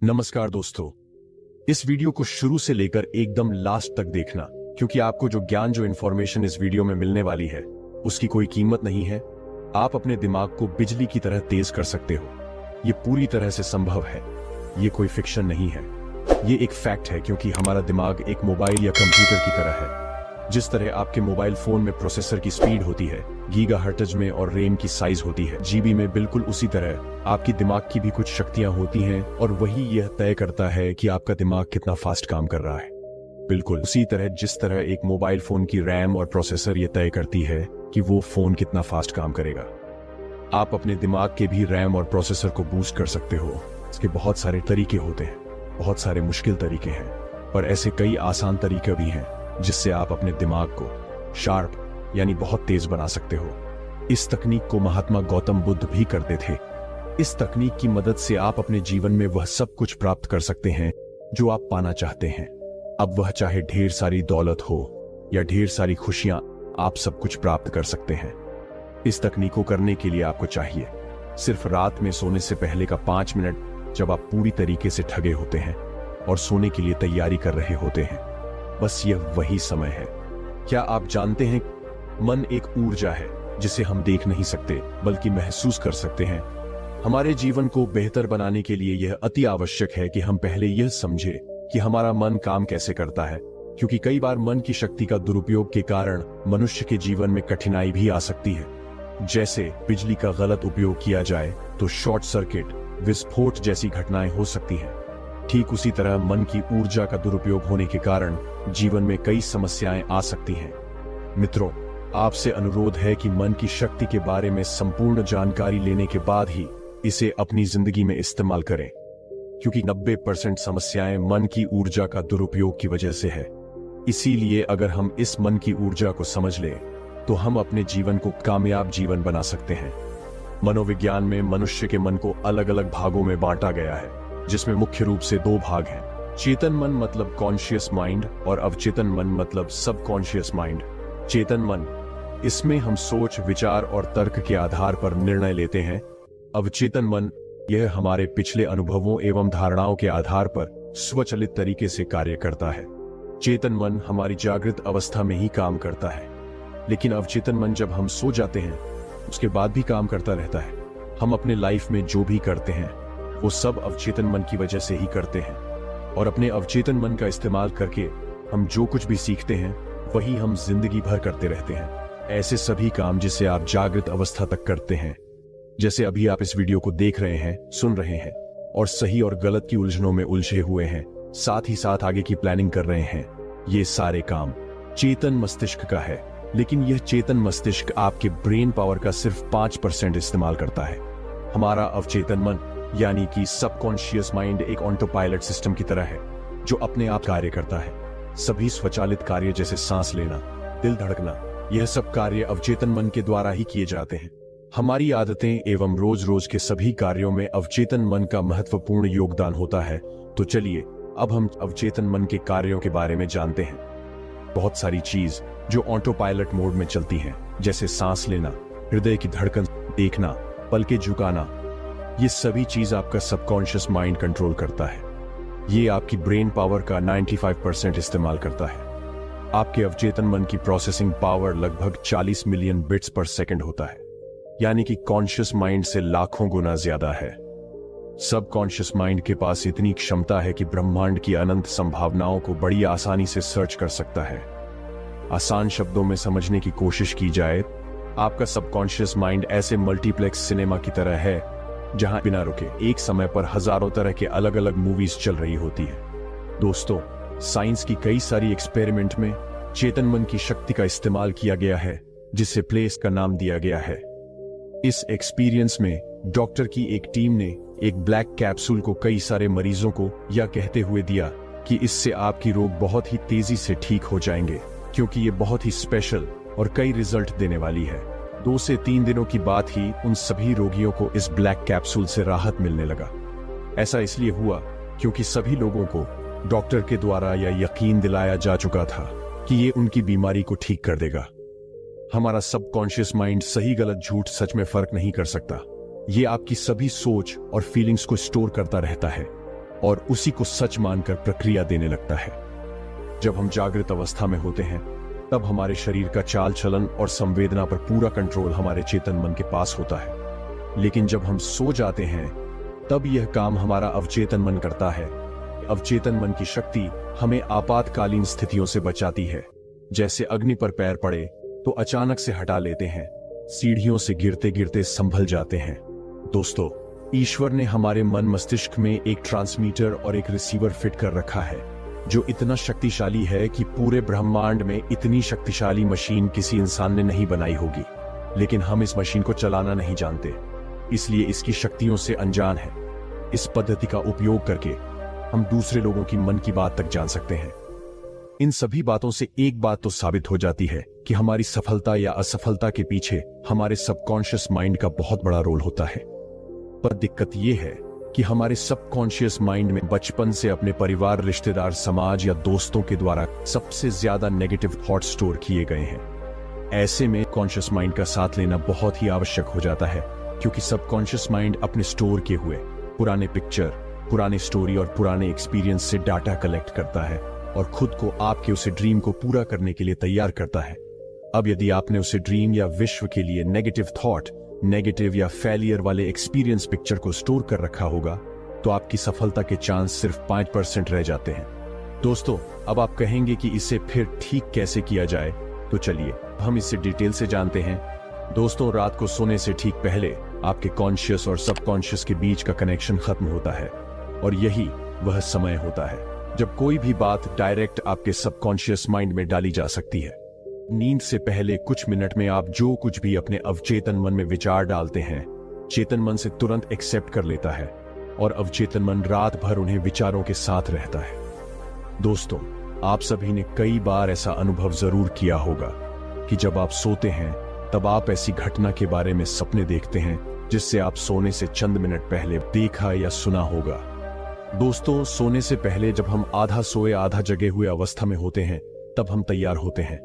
नमस्कार दोस्तों, इस वीडियो को शुरू से लेकर एकदम लास्ट तक देखना, क्योंकि आपको जो इंफॉर्मेशन इस वीडियो में मिलने वाली है उसकी कोई कीमत नहीं है। आप अपने दिमाग को बिजली की तरह तेज कर सकते हो। ये पूरी तरह से संभव है। ये कोई फिक्शन नहीं है, ये एक फैक्ट है, क्योंकि हमारा दिमाग एक मोबाइल या कंप्यूटर की तरह है। जिस तरह आपके मोबाइल फोन में प्रोसेसर की स्पीड होती है, गीगाहर्ट्ज में, और रैम की साइज होती है जीबी में, बिल्कुल उसी तरह आपकी दिमाग की भी कुछ शक्तियां होती हैं, और वही यह तय करता है कि आपका दिमाग कितना फास्ट काम कर रहा है। बिल्कुल उसी तरह जिस तरह एक मोबाइल फोन की रैम और प्रोसेसर यह तय करती है कि वो फोन कितना फास्ट काम करेगा। आप अपने दिमाग के भी रैम और प्रोसेसर को बूस्ट कर सकते हो। इसके बहुत सारे तरीके होते हैं, बहुत सारे मुश्किल तरीके हैं, और ऐसे कई आसान तरीके भी हैं जिससे आप अपने दिमाग को शार्प यानी बहुत तेज बना सकते हो। इस तकनीक को महात्मा गौतम बुद्ध भी करते थे। इस तकनीक की मदद से आप अपने जीवन में वह सब कुछ प्राप्त कर सकते हैं जो आप पाना चाहते हैं। अब वह चाहे ढेर सारी दौलत हो या ढेर सारी खुशियां, आप सब कुछ प्राप्त कर सकते हैं। इस तकनीक को करने के लिए आपको चाहिए सिर्फ रात में सोने से पहले का 5 मिनट, जब आप पूरी तरीके से ठगे होते हैं और सोने के लिए तैयारी कर रहे होते हैं। बस यह वही समय है। क्या आप जानते हैं, मन एक ऊर्जा है जिसे हम देख नहीं सकते बल्कि महसूस कर सकते हैं। हमारे जीवन को बेहतर बनाने के लिए यह अति आवश्यक है कि हम पहले यह समझें कि हमारा मन काम कैसे करता है, क्योंकि कई बार मन की शक्ति का दुरुपयोग के कारण मनुष्य के जीवन में कठिनाई भी आ सकती है। जैसे बिजली का गलत उपयोग किया जाए तो शॉर्ट सर्किट, विस्फोट जैसी घटनाएं हो सकती हैं। ठीक उसी तरह मन की ऊर्जा का दुरुपयोग होने के कारण जीवन में कई समस्याएं आ सकती हैं। मित्रों, आपसे अनुरोध है कि मन की शक्ति के बारे में संपूर्ण जानकारी लेने के बाद ही इसे अपनी जिंदगी में इस्तेमाल करें, क्योंकि 90% समस्याएं मन की ऊर्जा का दुरुपयोग की वजह से है। इसीलिए अगर हम इस मन की ऊर्जा को समझ लें तो हम अपने जीवन को कामयाब जीवन बना सकते हैं। मनोविज्ञान में मनुष्य के मन को अलग अलग भागों में बांटा गया है, जिसमें मुख्य रूप से 2 भाग हैं। चेतन मन मतलब कॉन्शियस माइंड, और अवचेतन मन मतलब सबकॉन्शियस माइंड। चेतन मन, इसमें हम सोच, विचार और तर्क के आधार पर निर्णय लेते हैं। अवचेतन मन, यह हमारे पिछले अनुभवों एवं धारणाओं के आधार पर स्वचालित तरीके से कार्य करता है। चेतन मन हमारी जागृत अवस्था में ही काम करता है, लेकिन अवचेतन मन जब हम सो जाते हैं उसके बाद भी काम करता रहता है। हम अपने लाइफ में जो भी करते हैं वो सब अवचेतन मन की वजह से ही करते हैं, और अपने अवचेतन मन का इस्तेमाल करके हम जो कुछ भी सीखते हैं वही हम जिंदगी भर करते रहते हैं। ऐसे सभी काम जिसे आप जागृत अवस्था तक करते हैं, जैसे अभी आप इस वीडियो को देख रहे हैं, सुन रहे हैं, और सही और गलत की उलझनों में उलझे हुए हैं, साथ ही साथ आगे की प्लानिंग कर रहे हैं, ये सारे काम चेतन मस्तिष्क का है। लेकिन यह चेतन मस्तिष्क आपके ब्रेन पावर का सिर्फ 5% इस्तेमाल करता है। हमारा अवचेतन मन यानी कि सबकॉन्शियस माइंड एक ऑटो पायलट सिस्टम की तरह है जो अपने आप कार्य करता है। सभी स्वचालित कार्य जैसे सांस लेना, दिल धड़कना, यह सब कार्य अवचेतन मन के द्वारा ही किए जाते हैं। हमारी आदतें एवं रोज रोज के सभी कार्यों में अवचेतन मन का महत्वपूर्ण योगदान होता है। तो चलिए अब हम अवचेतन मन के कार्यों के बारे में जानते हैं। बहुत सारी चीज जो ऑटो पायलट मोड में चलती हैं, जैसे सांस लेना, हृदय की धड़कन देखना, पलकें झुकाना, ये सभी चीज आपका सबकॉन्शियस माइंड कंट्रोल करता है। ये आपकी ब्रेन पावर का 95% इस्तेमाल करता है। आपके अवचेतन मन की प्रोसेसिंग पावर लगभग 40 मिलियन बिट्स पर सेकंड होता है, यानी कि कॉन्शियस माइंड से लाखों गुना ज्यादा है। सबकॉन्शियस माइंड के पास इतनी क्षमता है कि ब्रह्मांड की अनंत संभावनाओं को बड़ी आसानी से सर्च कर सकता है। आसान शब्दों में समझने की कोशिश की जाए, आपका सबकॉन्शियस माइंड ऐसे मल्टीप्लेक्स सिनेमा की तरह है जहां बिना रुके एक समय पर हजारों तरह के अलग अलग मूवीज चल रही होती है। दोस्तों, साइंस की कई सारी एक्सपेरिमेंट में चेतन मन की शक्ति का इस्तेमाल किया गया है, जिसे प्लेस का नाम दिया गया है। इस एक्सपीरियंस में डॉक्टर की एक टीम ने एक ब्लैक कैप्सूल को कई सारे मरीजों को यह कहते हुए दिया कि इससे आपकी रोग बहुत ही तेजी से ठीक हो जाएंगे, क्योंकि ये बहुत ही स्पेशल और कई रिजल्ट देने वाली है। 2 से 3 दिनों की बात ही उन सभी रोगियों को इस ब्लैक कैप्सूल से राहत मिलने लगा। ऐसा इसलिए हुआ क्योंकि सभी लोगों को डॉक्टर के द्वारा यह यकीन दिलाया जा चुका था कि ये उनकी बीमारी को ठीक कर देगा। हमारा सबकॉन्शियस माइंड सही गलत झूठ सच में फर्क नहीं कर सकता। ये आपकी सभी सोच और फीलिंग्स को स्टोर करता रहता है। और उसी को सच मानकर प्रक्रिया देने लगता है। जब हम जागृत अवस्था में होते हैं तब हमारे शरीर का चाल चलन और संवेदना पर पूरा कंट्रोल हमारे चेतन मन के पास होता है। लेकिन जब हम सो जाते हैं तब यह काम हमारा अवचेतन मन करता है। अवचेतन मन की शक्ति हमें आपातकालीन स्थितियों से बचाती है, जैसे अग्नि पर पैर पड़े तो अचानक से हटा लेते हैं, सीढ़ियों से गिरते गिरते संभल जाते हैं। दोस्तों, ईश्वर ने हमारे मन मस्तिष्क में एक ट्रांसमीटर और एक रिसीवर फिट कर रखा है जो इतना शक्तिशाली है कि पूरे ब्रह्मांड में इतनी शक्तिशाली मशीन किसी इंसान ने नहीं बनाई होगी। लेकिन हम इस मशीन को चलाना नहीं जानते, इसलिए इसकी शक्तियों से अनजान है। इस पद्धति का उपयोग करके हम दूसरे लोगों की मन की बात तक जान सकते हैं। इन सभी बातों से एक बात तो साबित हो जाती है कि हमारी सफलता या असफलता के पीछे हमारे सबकॉन्शियस माइंड का बहुत बड़ा रोल होता है। पर दिक्कत यह है कि हमारे सबकॉन्शियस माइंड में बचपन से अपने परिवार, रिश्तेदार, समाज या दोस्तों के द्वारा सबसे ज्यादा नेगेटिव थॉट स्टोर किए गए हैं। ऐसे में कॉन्शियस माइंड का साथ लेना बहुत ही आवश्यक हो जाता है, क्योंकि सबकॉन्शियस माइंड अपने स्टोर किए हुए पुराने पिक्चर, पुराने स्टोरी और पुराने एक्सपीरियंस से डाटा कलेक्ट करता है और खुद को आपके उसे ड्रीम को पूरा करने के लिए तैयार करता है। अब यदि आपने उसे ड्रीम या विश्व के लिए नेगेटिव थॉट, नेगेटिव या फेलियर वाले एक्सपीरियंस पिक्चर को स्टोर कर रखा होगा तो आपकी सफलता के चांस सिर्फ 5% रह जाते हैं। दोस्तों, अब आप कहेंगे कि इसे फिर ठीक कैसे किया जाए, तो चलिए हम इससे डिटेल से जानते हैं। दोस्तों, रात को सोने से ठीक पहले आपके कॉन्शियस और सबकॉन्शियस के बीच का कनेक्शन खत्म होता है और यही वह समय होता है जब कोई भी बात डायरेक्ट आपके सबकॉन्शियस माइंड में डाली जा सकती है। नींद से पहले कुछ मिनट में आप जो कुछ भी अपने अवचेतन मन में विचार डालते हैं, चेतन मन से तुरंत एक्सेप्ट कर लेता है और अवचेतन मन रात भर उन्हें विचारों के साथ रहता है। दोस्तों, आप सभी ने कई बार ऐसा अनुभव जरूर किया होगा कि जब आप सोते हैं तब आप ऐसी घटना के बारे में सपने देखते हैं जिससे आप सोने से चंद मिनट पहले देखा या सुना होगा। दोस्तों, सोने से पहले जब हम आधा सोए आधा जगे हुए अवस्था में होते हैं तब हम तैयार होते हैं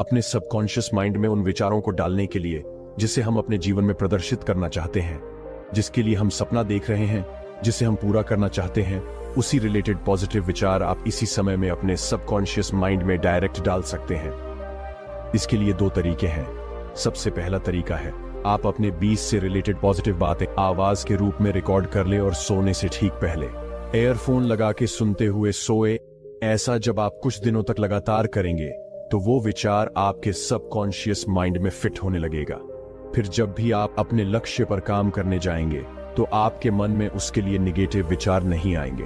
अपने सबकॉन्शियस माइंड में उन विचारों को डालने के लिए जिसे हम अपने जीवन में प्रदर्शित करना चाहते हैं, जिसके लिए हम सपना देख रहे हैं, जिसे हम पूरा करना चाहते हैं। उसी रिलेटेड पॉजिटिव विचार आप इसी समय में अपने सबकॉन्शियस माइंड में डायरेक्ट डाल सकते हैं। इसके लिए 2 तरीके हैं। सबसे पहला तरीका है, आप अपने 20 से रिलेटेड पॉजिटिव बातें आवाज के रूप में रिकॉर्ड कर ले और सोने से ठीक पहले एयरफोन लगा के सुनते हुए सोए। ऐसा जब आप कुछ दिनों तक लगातार करेंगे तो वो विचार आपके सबकॉन्शियस माइंड में फिट होने लगेगा। फिर जब भी आप अपने लक्ष्य पर काम करने जाएंगे तो आपके मन में उसके लिए निगेटिव विचार नहीं आएंगे।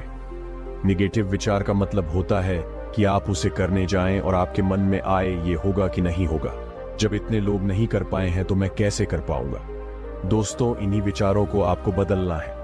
निगेटिव विचार का मतलब होता है कि आप उसे करने जाएं और आपके मन में आए ये होगा कि नहीं होगा, जब इतने लोग नहीं कर पाए हैं तो मैं कैसे कर पाऊंगा। दोस्तों, इन्हीं विचारों को आपको बदलना है।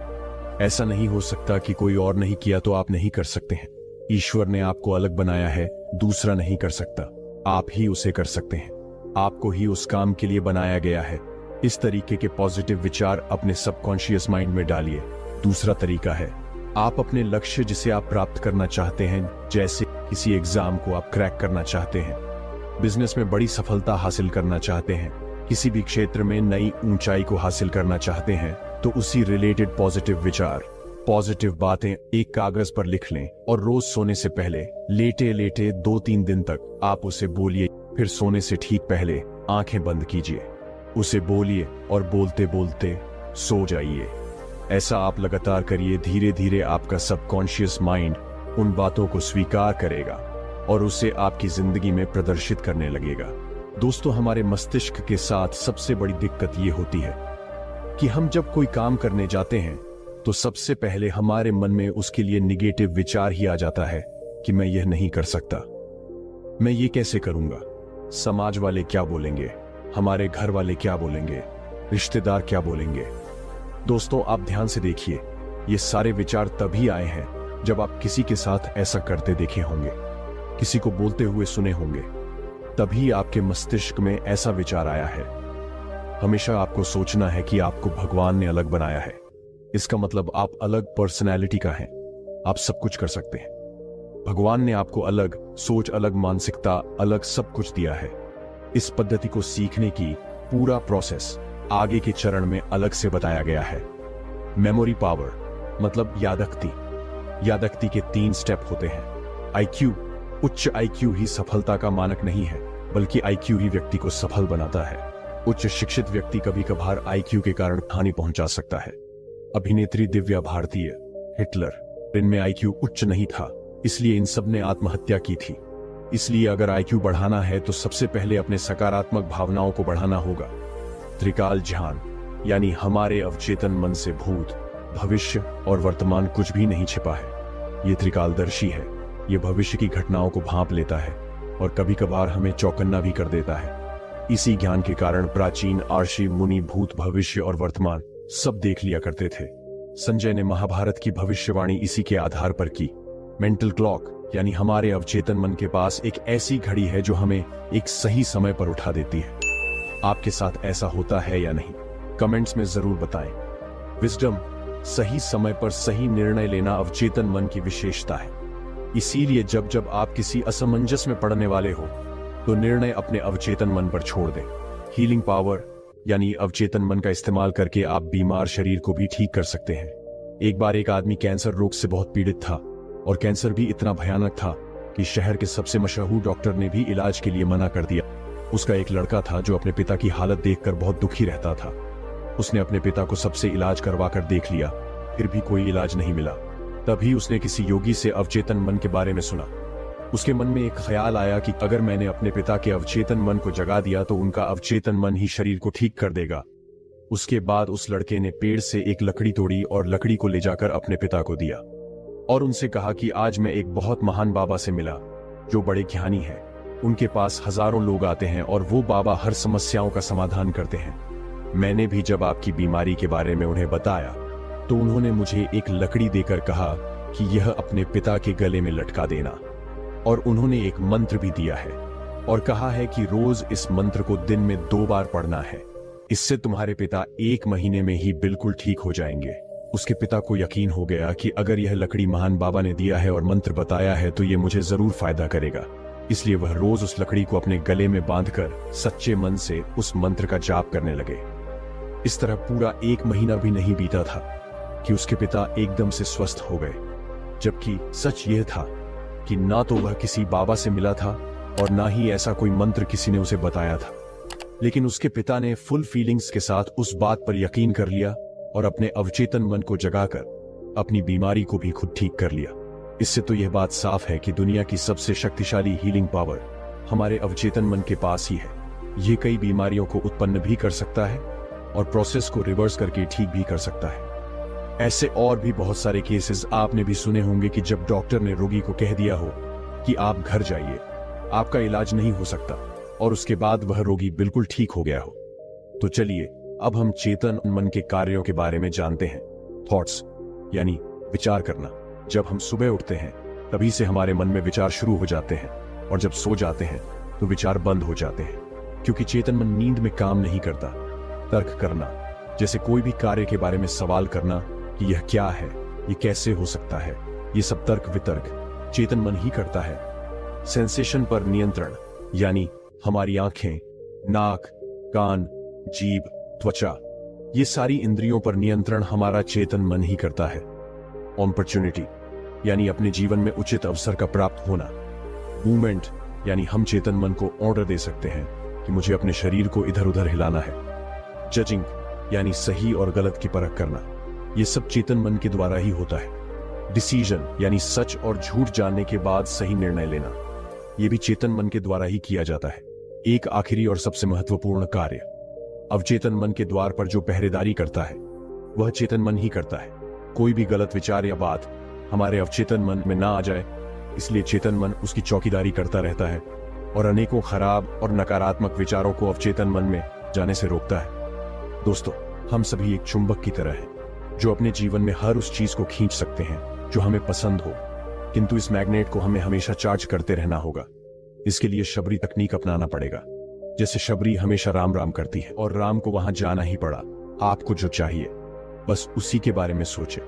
ऐसा नहीं हो सकता कि कोई और नहीं किया तो आप नहीं कर सकते हैं। ईश्वर ने आपको अलग बनाया है, दूसरा नहीं कर सकता, आप ही उसे कर सकते हैं। आपको ही उस काम के लिए बनाया गया है। इस तरीके के पॉजिटिव विचार अपने सबकॉन्शियस माइंड में डालिए। दूसरा तरीका है, आप अपने लक्ष्य जिसे आप प्राप्त करना चाहते हैं, जैसे किसी एग्जाम को आप क्रैक करना चाहते हैं, बिजनेस में बड़ी सफलता हासिल करना चाहते हैं, किसी भी क्षेत्र में नई ऊंचाई को हासिल करना चाहते हैं, तो उसी रिलेटेड पॉजिटिव विचार, पॉजिटिव बातें एक कागज पर लिख लें और रोज सोने से पहले लेटे लेटे 2-3 दिन तक आप उसे बोलिए। फिर सोने से ठीक पहले आंखें बंद कीजिए, उसे बोलिए और बोलते बोलते सो जाइए। ऐसा आप लगातार करिए। धीरे धीरे आपका सबकॉन्शियस माइंड उन बातों को स्वीकार करेगा और उसे आपकी जिंदगी में प्रदर्शित करने लगेगा। दोस्तों, हमारे मस्तिष्क के साथ सबसे बड़ी दिक्कत ये होती है कि हम जब कोई काम करने जाते हैं तो सबसे पहले हमारे मन में उसके लिए निगेटिव विचार ही आ जाता है कि मैं यह नहीं कर सकता, मैं ये कैसे करूंगा, समाज वाले क्या बोलेंगे, हमारे घर वाले क्या बोलेंगे, रिश्तेदार क्या बोलेंगे। दोस्तों, आप ध्यान से देखिए, ये सारे विचार तभी आए हैं जब आप किसी के साथ ऐसा करते देखे होंगे, किसी को बोलते हुए सुने होंगे, तभी आपके मस्तिष्क में ऐसा विचार आया है। हमेशा आपको सोचना है कि आपको भगवान ने अलग बनाया है। इसका मतलब आप अलग पर्सनैलिटी का हैं, आप सब कुछ कर सकते हैं। भगवान ने आपको अलग सोच, अलग मानसिकता, अलग सब कुछ दिया है। इस पद्धति को सीखने की पूरा प्रोसेस आगे के चरण में अलग से बताया गया है। मेमोरी पावर मतलब यादशक्ति, यादशक्ति के 3 स्टेप होते हैं। आईक्यू, उच्च आईक्यू ही सफलता का मानक नहीं है, बल्कि आईक्यू ही व्यक्ति को सफल बनाता है। उच्च शिक्षित व्यक्ति कभी कभार आईक्यू के कारण हानि पहुंचा सकता है। अभिनेत्री दिव्या भारतीय, हिटलर, इनमें आईक्यू उच्च नहीं था, इसलिए इन सब ने आत्महत्या की थी। इसलिए अगर आईक्यू बढ़ाना है तो सबसे पहले अपने सकारात्मक भावनाओं को बढ़ाना होगा। त्रिकाल ध्यान, यानी हमारे अवचेतन मन से भूत, भविष्य और वर्तमान कुछ भी नहीं छिपा है। ये त्रिकालदर्शी है। ये भविष्य की घटनाओं को भांप लेता है और कभी कभार हमें चौकन्ना भी कर देता है। इसी ज्ञान के कारण प्राचीन ऋषि मुनि भूत, भविष्य और वर्तमान सब देख लिया करते थे। संजय ने महाभारत की भविष्यवाणी इसी के आधार पर की। मेंटल क्लॉक, यानी हमारे अवचेतन मन के पास एक ऐसी घड़ी है जो हमें एक सही समय पर उठा देती है। आपके साथ ऐसा होता है या नहीं, कमेंट्स में जरूर बताएं। विजडम, सही समय पर सही निर्णय लेना अवचेतन मन की विशेषता है। इसीलिए जब जब आप किसी असमंजस में पड़ने वाले हो तो निर्णय अपने अवचेतन मन पर छोड़ दें। हीलिंग पावर, यानी अवचेतन मन का इस्तेमाल करके आप बीमार शरीर को भी ठीक कर सकते हैं। एक बार एक आदमी कैंसर रोग से बहुत पीड़ित था और कैंसर भी इतना भयानक था कि शहर के सबसे मशहूर डॉक्टर ने भी इलाज के लिए मना कर दिया। उसका एक लड़का था जो अपने पिता की हालत देखकर बहुत दुखी रहता था। उसने अपने पिता को सबसे इलाज करवा कर देख लिया, फिर भी कोई इलाज नहीं मिला। तभी उसने किसी योगी से अवचेतन मन के बारे में सुना। उसके मन में एक ख्याल आया कि अगर मैंने अपने पिता के अवचेतन मन को जगा दिया तो उनका अवचेतन मन ही शरीर को ठीक कर देगा। उसके बाद उस लड़के ने पेड़ से एक लकड़ी तोड़ी और लकड़ी को ले जाकर अपने पिता को दिया और उनसे कहा कि आज मैं एक बहुत महान बाबा से मिला जो बड़े ज्ञानी हैं। उनके पास हजारों लोग आते हैं और वो बाबा हर समस्याओं का समाधान करते हैं। मैंने भी जब आपकी बीमारी के बारे में उन्हें बताया तो उन्होंने मुझे एक लकड़ी देकर कहा कि यह अपने पिता के गले में लटका देना, और उन्होंने एक मंत्र भी दिया है और कहा है कि रोज इस मंत्र को दिन में 2 बार पढ़ना है। इससे तुम्हारे पिता 1 महीने में ही बिल्कुल ठीक हो जाएंगे। उसके पिता को यकीन हो गया कि अगर यह लकड़ी महान बाबा ने दिया है और मंत्र बताया है तो यह मुझे जरूर फायदा करेगा। इसलिए वह रोज उस लकड़ी को अपने गले में बांधकर सच्चे मन से उस मंत्र का जाप करने लगे। इस तरह पूरा 1 महीना भी नहीं बीता था कि उसके पिता एकदम से स्वस्थ हो गए। जबकि सच यह था कि ना तो वह किसी बाबा से मिला था और ना ही ऐसा कोई मंत्र किसी ने उसे बताया था। लेकिन उसके पिता ने फुल फीलिंग्स के साथ उस बात पर यकीन कर लिया और अपने अवचेतन मन को जगाकर अपनी बीमारी को भी खुद ठीक कर लिया। इससे तो यह बात साफ है कि दुनिया की सबसे शक्तिशाली हीलिंग पावर हमारे अवचेतन मन के पास ही है। यह कई बीमारियों को उत्पन्न भी कर सकता है और प्रोसेस को रिवर्स करके ठीक भी कर सकता है। ऐसे और भी बहुत सारे केसेस आपने भी सुने होंगे कि जब डॉक्टर ने रोगी को कह दिया हो कि आप घर जाइए, आपका इलाज नहीं हो सकता, और उसके बाद वह रोगी बिल्कुल ठीक हो गया हो। तो चलिए अब हम चेतन मन के कार्यों के बारे में जानते हैं। थॉट्स, यानी विचार करना। जब हम सुबह उठते हैं तभी से हमारे मन में विचार शुरू हो जाते हैं और जब सो जाते हैं तो विचार बंद हो जाते हैं, क्योंकि चेतन मन नींद में काम नहीं करता। तर्क करना, जैसे कोई भी कार्य के बारे में सवाल करना कि यह क्या है, ये कैसे हो सकता है, ये सब तर्क वितर्क चेतन मन ही करता है। सेंसेशन पर नियंत्रण, यानी हमारी आंखें, नाक, कान, जीभ, त्वचा, ये सारी इंद्रियों पर नियंत्रण हमारा चेतन मन ही करता है। अपॉर्चुनिटी, यानी अपने जीवन में उचित अवसर का प्राप्त होना। मूवमेंट, यानी हम चेतन मन को ऑर्डर दे सकते हैं कि मुझे अपने शरीर को इधर उधर हिलाना है। जजिंग, यानी सही और गलत की परख करना, ये सब चेतन मन के द्वारा ही होता है। डिसीजन, यानी सच और झूठ जानने के बाद सही निर्णय लेना, यह भी चेतन मन के द्वारा ही किया जाता है। एक आखिरी और सबसे महत्वपूर्ण कार्य, अवचेतन मन के द्वार पर जो पहरेदारी करता है वह चेतन मन ही करता है। कोई भी गलत विचार या बात हमारे अवचेतन मन में ना आ जाए, इसलिए चेतन मन उसकी चौकीदारी करता रहता है और अनेकों खराब और नकारात्मक विचारों को अवचेतन मन में जाने से रोकता है। दोस्तों, हम सभी एक चुंबक की तरह हैं जो अपने जीवन में हर उस चीज को खींच सकते हैं जो हमें पसंद हो, किंतु इस मैग्नेट को हमें हमेशा चार्ज करते रहना होगा। इसके लिए शबरी तकनीक अपनाना पड़ेगा। जैसे शबरी हमेशा राम राम करती है और राम को वहां जाना ही पड़ा। आपको जो चाहिए बस उसी के बारे में सोचे।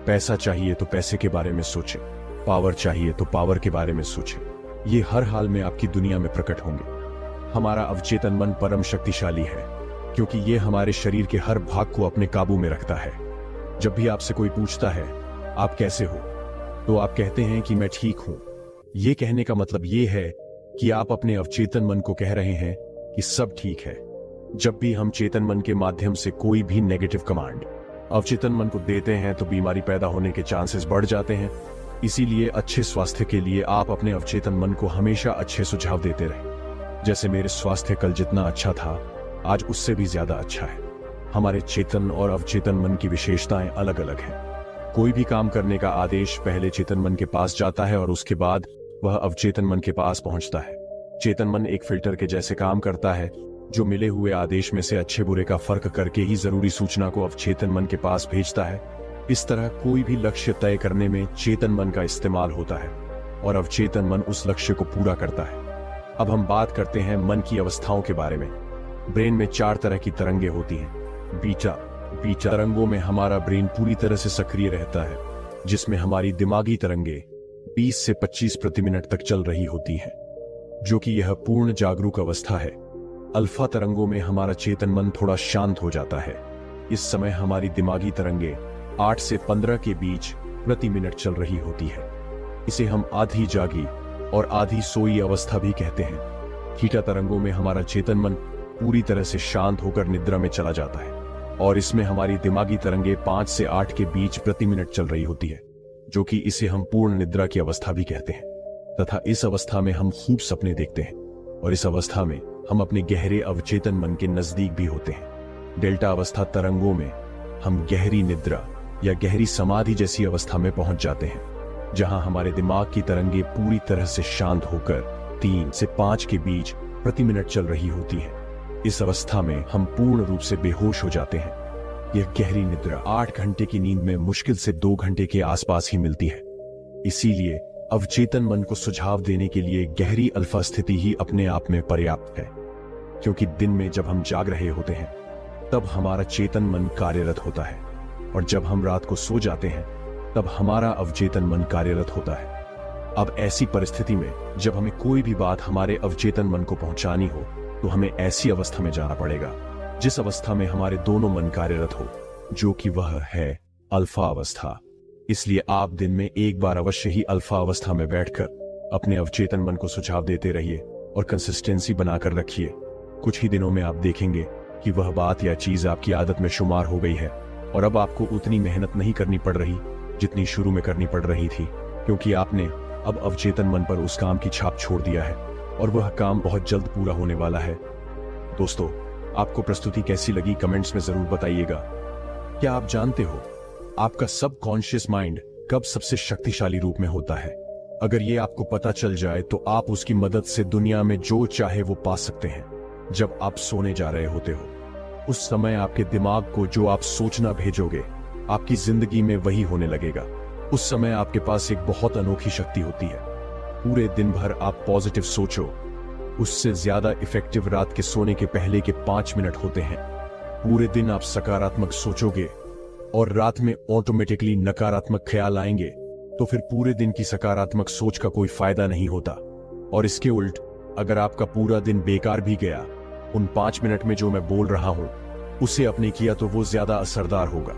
पैसा चाहिए तो पैसे के बारे में सोचे, पावर चाहिए तो पावर के बारे में सोचे। ये हर हाल में आपकी दुनिया में प्रकट होंगे। हमारा अवचेतन मन परम शक्तिशाली है क्योंकि ये हमारे शरीर के हर भाग को अपने काबू में रखता है। जब भी आपसे कोई पूछता है आप कैसे हो, तो आप कहते हैं कि मैं ठीक हूं। ये कहने का मतलब ये है कि आप अपने अवचेतन मन को कह रहे हैं कि सब ठीक है। जब भी हम चेतन मन के माध्यम से कोई भी नेगेटिव कमांड अवचेतन मन को देते हैं तो बीमारी पैदा होने के चांसेस बढ़ जाते हैं। इसीलिए अच्छे स्वास्थ्य के लिए आप अपने अवचेतन मन को हमेशा अच्छे सुझाव देते रहें। जैसे मेरे स्वास्थ्य कल जितना अच्छा था, आज उससे भी ज्यादा अच्छा है। हमारे चेतन और अवचेतन मन की विशेषताएं अलग अलग हैं। कोई भी काम करने का आदेश पहले चेतन मन के पास जाता है और उसके बाद वह अवचेतन मन के पास पहुंचता है। चेतन मन एक फिल्टर के जैसे काम करता है, जो मिले हुए आदेश में से अच्छे बुरे का फर्क करके ही जरूरी सूचना को अवचेतन मन के पास भेजता है। इस तरह कोई भी लक्ष्य तय करने में चेतन मन का इस्तेमाल होता है और अवचेतन मन उस लक्ष्य को पूरा करता है। अब हम बात करते हैं मन की अवस्थाओं के बारे में। ब्रेन में 4 तरह की तरंगे होती हैं। बीटा तरंगों में हमारा ब्रेन पूरी तरह से सक्रिय रहता है, जिसमें हमारी दिमागी तरंगे 20 से 25 प्रति मिनट तक चल रही होती हैं, जो कि यह पूर्ण जागरूक अवस्था है। अल्फा तरंगों में हमारा चेतन मन थोड़ा शांत हो जाता है। इस समय हमारी दिमागी तरंगे 8 से 15 के बीच प्रति मिनट चल रही होती है। इसे हम आधी जागी और आधी सोई अवस्था भी कहते हैं। थीटा तरंगों में हमारा चेतन मन पूरी तरह से शांत होकर निद्रा में चला जाता है और इसमें हमारी दिमागी तरंगे 5 से 8 के बीच प्रति मिनट चल रही होती है, जो कि इसे हम पूर्ण निद्रा की अवस्था भी कहते हैं। तथा इस अवस्था में हम खूब सपने देखते हैं और इस अवस्था में हम अपने गहरे अवचेतन मन के नजदीक भी होते हैं। डेल्टा अवस्था तरंगों में हम गहरी निद्रा या गहरी समाधि जैसी अवस्था में पहुंच जाते हैं, जहां हमारे दिमाग की तरंगे पूरी तरह से शांत होकर 3 से 5 के बीच प्रति मिनट चल रही होती है। इस अवस्था में हम पूर्ण रूप से बेहोश हो जाते हैं। यह गहरी निद्रा 8 घंटे की नींद में मुश्किल से 2 घंटे के आसपास ही मिलती है। इसीलिए अवचेतन मन को सुझाव देने के लिए गहरी अल्फा स्थिति ही अपने आप में पर्याप्त है, क्योंकि दिन में जब हम जाग रहे होते हैं तब हमारा चेतन मन कार्यरत होता है और जब हम रात को सो जाते हैं तब हमारा अवचेतन मन कार्यरत होता है। अब ऐसी परिस्थिति में जब हमें कोई भी बात हमारे अवचेतन मन को पहुंचानी हो तो हमें ऐसी अवस्था में जाना पड़ेगा जिस अवस्था में हमारे दोनों मन कार्यरत हो, जो कि वह है अल्फा अवस्था। इसलिए आप दिन में एक बार अवश्य ही अल्फा अवस्था में बैठकर अपने अवचेतन मन को सुझाव देते रहिए और कंसिस्टेंसी बनाकर रखिए। कुछ ही दिनों में आप देखेंगे कि वह बात या चीज आपकी आदत में शुमार हो गई है और अब आपको उतनी मेहनत नहीं करनी पड़ रही जितनी शुरू में करनी पड़ रही थी, क्योंकि आपने अब अवचेतन मन पर उस काम की छाप छोड़ दिया है और वह काम बहुत जल्द पूरा होने वाला है। दोस्तों, आपको प्रस्तुति कैसी लगी कमेंट्स में जरूर बताइएगा। क्या आप जानते हो आपका सबकॉन्शियस माइंड कब सबसे शक्तिशाली रूप में होता है? अगर ये आपको पता चल जाए तो आप उसकी मदद से दुनिया में जो चाहे वो पा सकते हैं। जब आप सोने जा रहे होते हो, उस समय आपके दिमाग को जो आप सोचना भेजोगे, आपकी जिंदगी में वही होने लगेगा। उस समय आपके पास एक बहुत अनोखी शक्ति होती है। पूरे दिन भर आप पॉजिटिव सोचो, उससे ज्यादा इफेक्टिव रात के सोने के पहले के 5 मिनट होते हैं। पूरे दिन आप सकारात्मक सोचोगे और रात में ऑटोमेटिकली नकारात्मक ख्याल आएंगे, तो फिर पूरे दिन की सकारात्मक सोच का कोई फायदा नहीं होता। और इसके उल्ट अगर आपका पूरा दिन बेकार भी गया, उन 5 मिनट में जो मैं बोल रहा हूं उसे आपने किया तो वो ज्यादा असरदार होगा।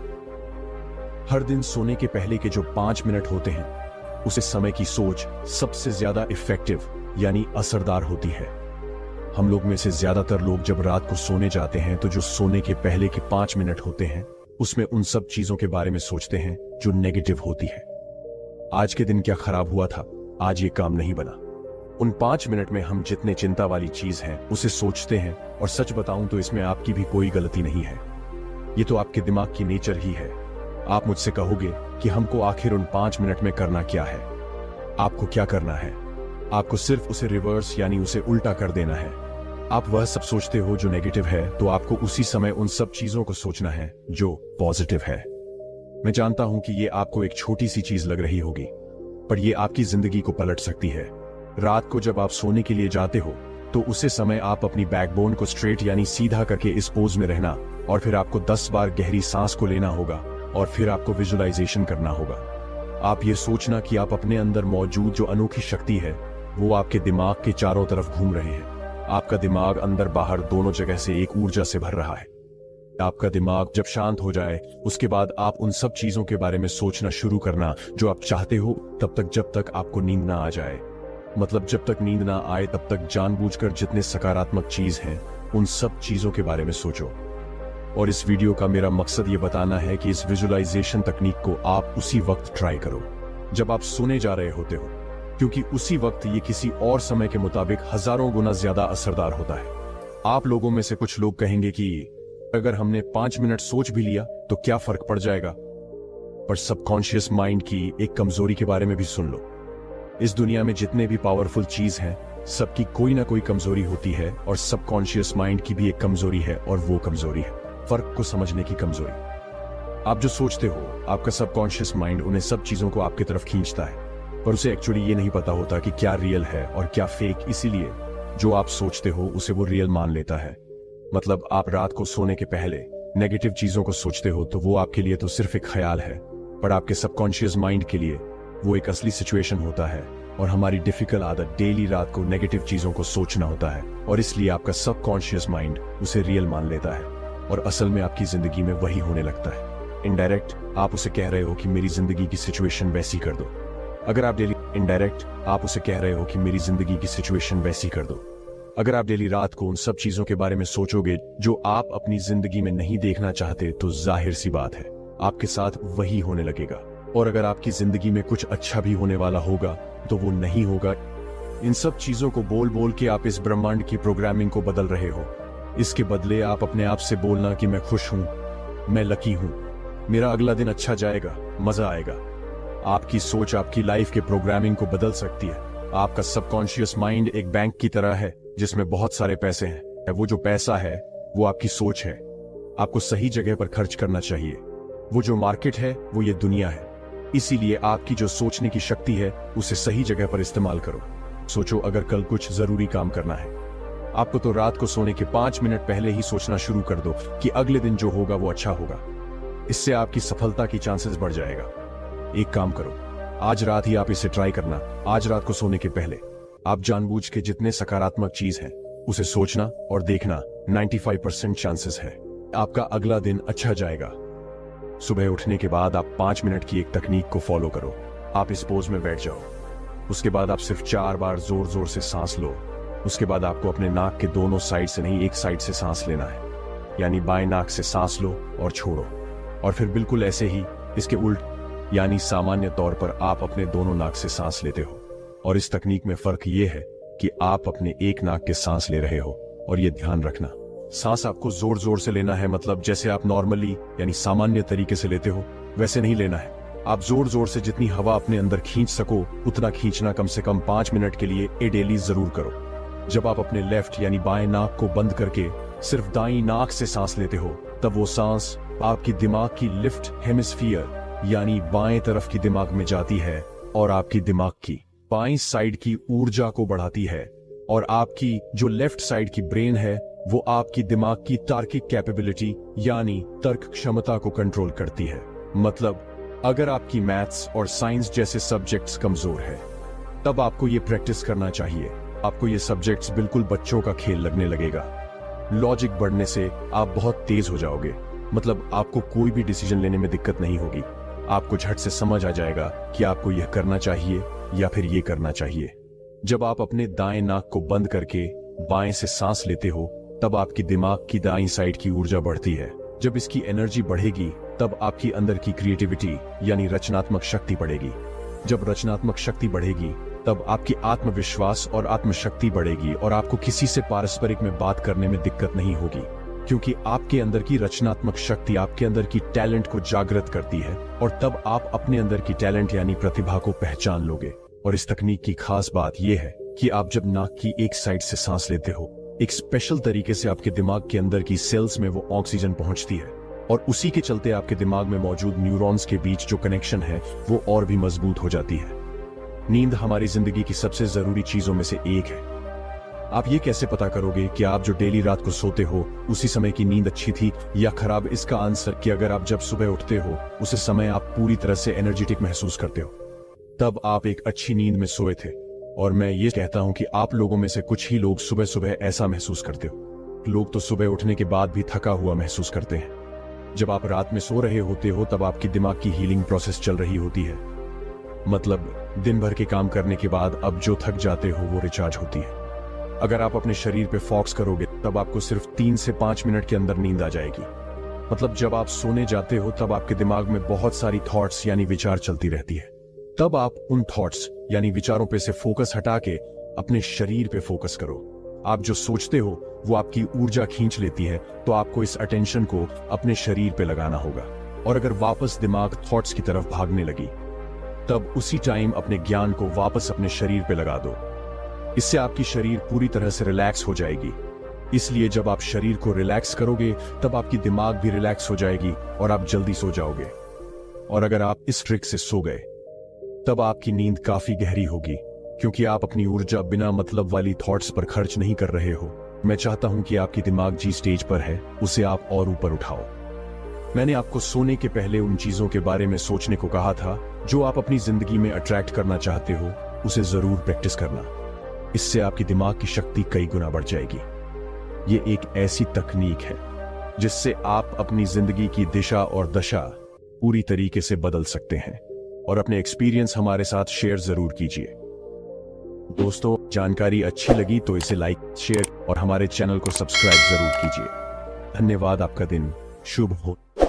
हर दिन सोने के पहले के जो 5 मिनट होते हैं, उसे समय की सोच सबसे ज्यादा इफेक्टिव यानी असरदार होती है। हम लोग में से ज्यादातर लोग जब रात को सोने जाते हैं तो जो सोने के पहले के 5 मिनट होते हैं उसमें उन सब चीजों के बारे में सोचते हैं जो नेगेटिव होती है। आज के दिन क्या खराब हुआ था, आज ये काम नहीं बना। उन 5 मिनट में हम जितने चिंता वाली चीज है उसे सोचते हैं, और सच बताऊं तो इसमें आपकी भी कोई गलती नहीं है। ये तो आपके दिमाग की नेचर ही है। आप मुझसे कहोगे कि हमको आखिर उन 5 मिनट में करना क्या है। आपको क्या करना है, आपको सिर्फ उसे रिवर्स यानी उसे उल्टा कर देना है। आप वह सब सोचते हो जो नेगेटिव है, तो आपको उसी समय उन सब चीजों को सोचना है जो पॉजिटिव है। मैं जानता हूं कि ये आपको एक छोटी सी चीज लग रही होगी, पर ये आपकी जिंदगी को पलट सकती है। रात को जब आप सोने के लिए जाते हो तो उसे समय आप अपनी बैकबोन को स्ट्रेट यानी सीधा करके इस पोज में रहना, और फिर आपको 10 बार गहरी सांस को लेना होगा और फिर आपको विजुअलाइजेशन करना होगा। आप ये सोचना कि आप अपने अंदर मौजूद जो अनोखी शक्ति है वो आपके दिमाग के चारों तरफ घूम रहे हैं। आपका दिमाग अंदर बाहर दोनों जगह से एक ऊर्जा से भर रहा है। आपका दिमाग जब शांत हो जाए उसके बाद आप उन सब चीजों के बारे में सोचना शुरू करना जो आप चाहते हो, तब तक जब तक आपको नींद ना आ जाए। मतलब जब तक नींद ना आए तब तक जानबूझकर जितने सकारात्मक चीज हैं उन सब चीजों के बारे में सोचो। और इस वीडियो का मेरा मकसद ये बताना है कि इस विजुअलाइजेशन तकनीक को आप उसी वक्त ट्राई करो जब आप सोने जा रहे होते हो, क्योंकि उसी वक्त ये किसी और समय के मुताबिक हजारों गुना ज्यादा असरदार होता है। आप लोगों में से कुछ लोग कहेंगे कि अगर हमने 5 मिनट सोच भी लिया तो क्या फर्क पड़ जाएगा। पर सबकॉन्शियस माइंड की एक कमजोरी के बारे में भी सुन लो। इस दुनिया में जितने भी पावरफुल चीज हैं सबकी कोई ना कोई कमजोरी होती है, और सबकॉन्शियस माइंड की भी एक कमजोरी है, और वो कमजोरी है फर्क को समझने की कमजोरी। आप जो सोचते हो आपका सबकॉन्शियस माइंड उन्हें सब चीजों को आपकी तरफ खींचता है, पर उसे एक्चुअली ये नहीं पता होता कि क्या रियल है और क्या फेक, इसीलिए जो आप सोचते हो उसे वो रियल मान लेता है। मतलब आप रात को सोने के पहले नेगेटिव चीजों को सोचते हो तो वो आपके लिए तो सिर्फ एक ख्याल है, पर आपके सबकॉन्शियस माइंड के लिए वो एक असली सिचुएशन होता है। और हमारी डिफिकल्ट आदत डेली रात को नेगेटिव चीजों को सोचना होता है, और इसलिए आपका सबकॉन्शियस माइंड उसे रियल मान लेता है, और असल में आपकी जिंदगी में वही होने लगता है। इनडायरेक्ट आप उसे कह रहे हो कि मेरी जिंदगी की सिचुएशन वैसी कर दो। अगर आप डेली इनडायरेक्ट आप उसे कह रहे हो कि मेरी जिंदगी की सिचुएशन वैसी कर दो। अगर आप डेली रात को उन सब चीजों के बारे में सोचोगे जो आप अपनी जिंदगी में नहीं देखना चाहते, तो जाहिर सी बात है आपके साथ वही होने लगेगा। और अगर आपकी जिंदगी में कुछ अच्छा भी होने वाला होगा तो वो नहीं होगा। इन सब चीजों को बोल बोल के आप इस ब्रह्मांड की प्रोग्रामिंग को बदल रहे हो। इसके बदले आप अपने आप से बोलना कि मैं खुश हूं, मैं लकी हूं, मेरा अगला दिन अच्छा जाएगा, मजा आएगा। आपकी सोच आपकी लाइफ के प्रोग्रामिंग को बदल सकती है। आपका सबकॉन्शियस माइंड एक बैंक की तरह है जिसमें बहुत सारे पैसे हैं। वो जो पैसा है वो आपकी सोच है। आपको सही जगह पर खर्च करना चाहिए। वो जो मार्केट है वो ये दुनिया है। इसीलिए आपकी जो सोचने की शक्ति है उसे सही जगह पर इस्तेमाल करो। सोचो अगर कल कुछ जरूरी काम करना है, आपको तो रात को सोने के 5 मिनट पहले ही सोचना शुरू कर दो कि अगले दिन जो होगा वो अच्छा होगा। इससे आपकी सफलता की चांसेस बढ़ जाएगा। एक काम करो, आज रात ही आप इसे ट्राई करना। आज रात को सोने के पहले आप जानबूझ के जितने सकारात्मक चीज है उसे सोचना और देखना। 95% चांसेस है आपका अगला दिन अच्छा जाएगा। सुबह उठने के बाद आप 5 मिनट की एक तकनीक को फॉलो करो। आप इस पोज में बैठ जाओ। उसके बाद आप सिर्फ 4 बार जोर जोर से सांस लो। उसके बाद आपको अपने नाक के दोनों साइड से नहीं, एक साइड से सांस लेना है, यानी बाएं नाक से सांस लो और छोड़ो। और फिर बिल्कुल ऐसे ही इसके उल्ट, यानी सामान्य तौर पर आप अपने दोनों नाक से सांस लेते हो। और इस तकनीक में फर्क ये है कि आप अपने एक नाक के सांस ले रहे हो, और ये ध्यान रखना सांस आपको जोर जोर से लेना है। मतलब जैसे आप नॉर्मली यानी सामान्य तरीके से लेते हो वैसे नहीं लेना है। आप जोर जोर से जितनी हवा अपने अंदर खींच सको उतना खींचना। कम से कम 5 मिनट के लिए ये डेली जरूर करो। जब आप अपने लेफ्ट यानी बाएं नाक को बंद करके सिर्फ दाईं नाक से सांस लेते हो तब वो सांस आपकी दिमाग की लेफ्ट हेमिस्फीयर यानी बाएं तरफ की दिमाग में जाती है और आपकी दिमाग की बाईं साइड की ऊर्जा को बढ़ाती है। और आपकी जो लेफ्ट साइड की ब्रेन है वो आपकी दिमाग की तार्किक कैपेबिलिटी यानी तर्क क्षमता को कंट्रोल करती है। मतलब अगर आपकी मैथ्स और साइंस जैसे सब्जेक्ट्स कमजोर है तब आपको ये प्रैक्टिस करना चाहिए। आपको ये सब्जेक्ट्स बिल्कुल बच्चों का खेल लगने लगेगा। लॉजिक बढ़ने से आप बहुत तेज हो जाओगे। मतलब आपको कोई भी डिसीजन लेने में दिक्कत नहीं होगी। आपको झट से समझ आ जाएगा कि आपको यह करना चाहिए या फिर ये करना चाहिए। जब आप अपने दाएं नाक को बंद करके बाएं से सांस लेते हो तब आपकी दिमाग की दाईं साइड की ऊर्जा बढ़ती है। जब इसकी एनर्जी बढ़ेगी तब आपकी अंदर की क्रिएटिविटी यानी रचनात्मक शक्ति बढ़ेगी। जब रचनात्मक शक्ति बढ़ेगी तब आपकी आत्मविश्वास और आत्मशक्ति बढ़ेगी, और आपको किसी से पारस्परिक में बात करने में दिक्कत नहीं होगी, क्योंकि आपके अंदर की रचनात्मक शक्ति आपके अंदर की टैलेंट को जागृत करती है। और तब आप अपने अंदर की टैलेंट यानी प्रतिभा को पहचान लोगे। और इस तकनीक की खास बात यह है कि आप जब नाक की एक साइड से सांस लेते हो एक स्पेशल तरीके से आपके दिमाग के अंदर की सेल्स में वो ऑक्सीजन पहुंचती है, और उसी के चलते आपके दिमाग में मौजूद न्यूरॉन्स के बीच जो कनेक्शन है वो और भी मजबूत हो जाती है। नींद हमारी जिंदगी की सबसे जरूरी चीजों में से एक है। आप ये कैसे पता करोगे कि आप जो डेली रात को सोते हो उसी समय की नींद अच्छी थी या खराब? इसका आंसर कि अगर आप जब सुबह उठते हो उस समय आप पूरी तरह से एनर्जेटिक महसूस करते हो तब आप एक अच्छी नींद में सोए थे। और मैं ये कहता हूं कि आप लोगों में से कुछ ही लोग सुबह सुबह ऐसा महसूस करते हो। लोग तो सुबह उठने के बाद भी थका हुआ महसूस करते हैं। जब आप रात में सो रहे होते हो तब आपकी दिमाग की हीलिंग प्रोसेस चल रही होती है। मतलब दिन भर के काम करने के बाद अब जो थक जाते हो वो रिचार्ज होती है। अगर आप अपने शरीर पे फोकस करोगे तब आपको सिर्फ 3 से 5 मिनट के अंदर नींद आ जाएगी। मतलब जब आप सोने जाते हो तब आपके दिमाग में बहुत सारी थॉट्स यानी विचार चलती रहती है। तब आप उन थॉट्स यानी विचारों पे से फोकस हटा के अपने शरीर पे फोकस करो। आप जो सोचते हो वो आपकी ऊर्जा खींच लेती है, तो आपको इस अटेंशन को अपने शरीर पे लगाना होगा। और अगर वापस दिमाग थॉट्स की तरफ भागने लगी तब उसी टाइम अपने ज्ञान को वापस अपने शरीर पे लगा दो। इससे आपकी शरीर पूरी तरह से रिलैक्स हो जाएगी। इसलिए जब आप शरीर को रिलैक्स करोगे तब आपकी दिमाग भी रिलैक्स हो जाएगी और आप जल्दी सो जाओगे। और अगर आप इस ट्रिक से सो गए तब आपकी नींद काफी गहरी होगी, क्योंकि आप अपनी ऊर्जा बिना मतलब वाली थॉट्स पर खर्च नहीं कर रहे हो। मैं चाहता हूं कि आपकी दिमाग जिस स्टेज पर है उसे आप और ऊपर उठाओ। मैंने आपको सोने के पहले उन चीजों के बारे में सोचने को कहा था जो आप अपनी जिंदगी में अट्रैक्ट करना चाहते हो। उसे जरूर प्रैक्टिस करना। इससे आपकी दिमाग की शक्ति कई गुना बढ़ जाएगी। ये एक ऐसी तकनीक है जिससे आप अपनी जिंदगी की दिशा और दशा पूरी तरीके से बदल सकते हैं। और अपने एक्सपीरियंस हमारे साथ शेयर जरूर कीजिए। दोस्तों, जानकारी अच्छी लगी तो इसे लाइक, शेयर और हमारे चैनल को सब्सक्राइब जरूर कीजिए। धन्यवाद। आपका दिन शुभ हो।